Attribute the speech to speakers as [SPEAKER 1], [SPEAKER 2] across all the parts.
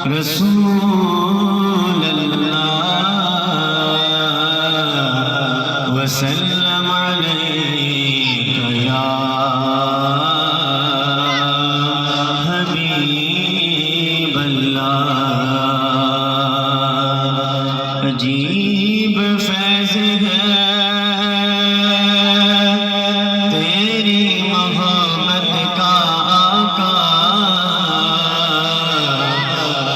[SPEAKER 1] رسول اللہ وسلم علیک یا حبیب اللہ عجیب فیض ہے تیری محبت کا آقا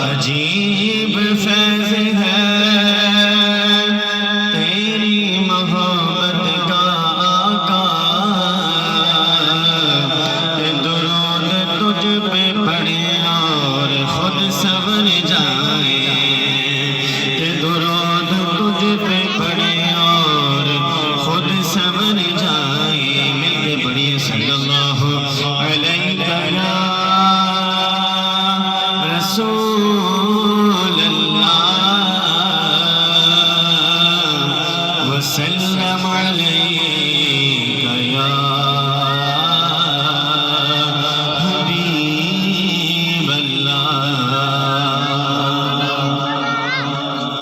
[SPEAKER 1] عجیب فیض ہے تیری محبت کا آقا درود تجھ پہ پڑھے اور خود سنور جائے درود تجھ پہ پڑھے اور خود سنور جائے مل کے پڑھیے صلی اللہ علیہ رسول اللہ وسلم علیک یا حبیب اللہ۔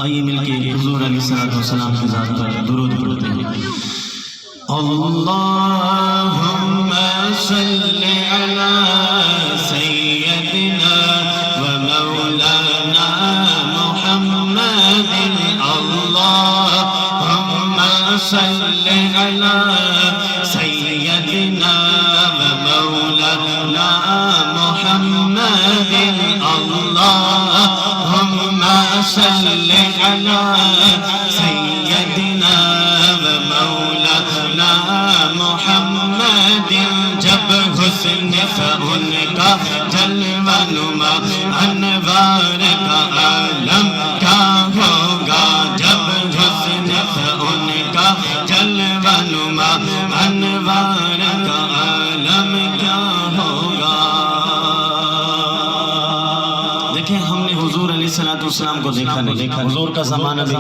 [SPEAKER 1] آئیے مل کے حضور علیہ السلام کی ذات پر درود پڑھتے ہیں۔ اللہم صلی علی سیدنا ومولانا محمد اللہم صلی علی سیدنا ومولانا محمد اللہم صلی علی سیدنا ومولانا محمد جب حسن تھا ان کا جلوہ نما انوار کا عالم کیا ہوگا جب حسن تھا ان کا جلوہ نما انوار کا عالم کیا ہوگا۔ دیکھیں ہم نے حضور علیہ السلام کو دیکھا نہیں، حضور کا زمانہ بھی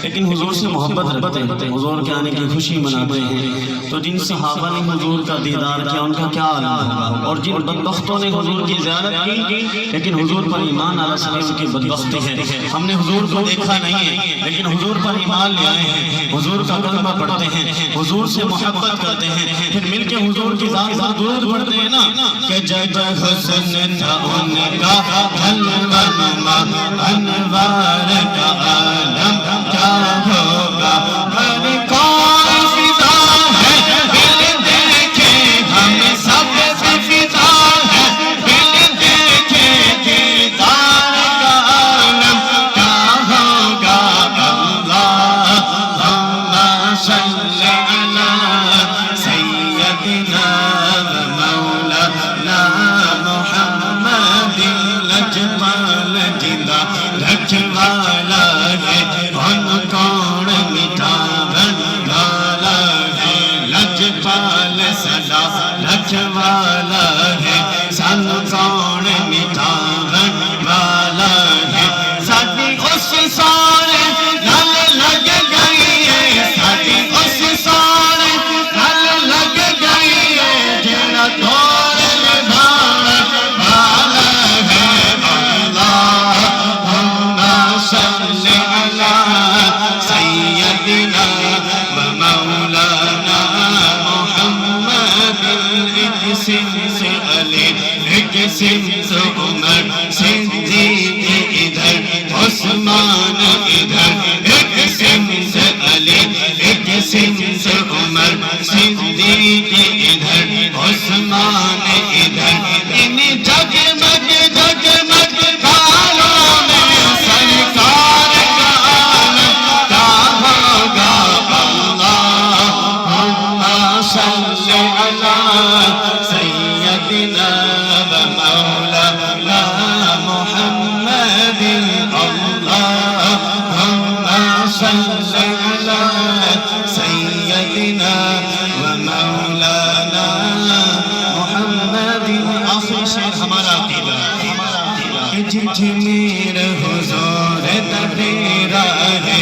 [SPEAKER 1] لیکن حضور سے محبت رکھتے ہیں، حضور کے آنے کی خوشی مناتے ہیں۔ تو جن صحابہ نے حضور کا دیدار کیا ان کا کیا عالم ہوگا، اور جن بدبختوں نے حضور کی زیارت کی لیکن حضور پر ایمان علیہ السلام کی بدبختی ہے۔ ہم نے حضور کو دیکھا نہیں ہے لیکن حضور پر ایمان لے آئے ہیں، حضور کا کلمہ پڑھتے ہیں، حضور سے محبت کرتے ہیں، پھر مل کے حضور کی ذات پر درود پڑھتے ہیں نا کہ جب حسن تھا ان کا جلوہ نما انوار کا عالم کیا ہوگا۔ ہر کون فدا ہے دل دیکھے ہم سب سے فدا ہے دل دیکھے دیدار کا عالم کیا ہوگا۔ اللہم صلی علی سیدنا ومولانا محمد لجپال جندہ رکھوالا ہے کون کون مٹاون والا ہے لجپال سدا رکھوالا ہے سن کون مٹاون والا ہے ساتھی اس سارے نل لگ گئی ہے ساتھی اس سارے نل لگ گئی ہے جڑا دور نبھانے والا ہے۔ اللہم صلی علی سیدنا ومولانا محمد ایک سم سے علی ایک سم سے عمر صدیق ادھر عثمان ادھر ایک سم سے علی ایک سم سے عمر صدیق ادھر عثمان ادھر ان جگمگ جگمگ تاروں میں سرکار کا عالم کیا ہوگا۔ اللہم صلی علی سیدنا ومولانا محمد اللہم صلی علی سیدنا ومولانا محمد۔ آخری شعر ہمارا عقیدہ کہ جتنی حضور تیرا ہے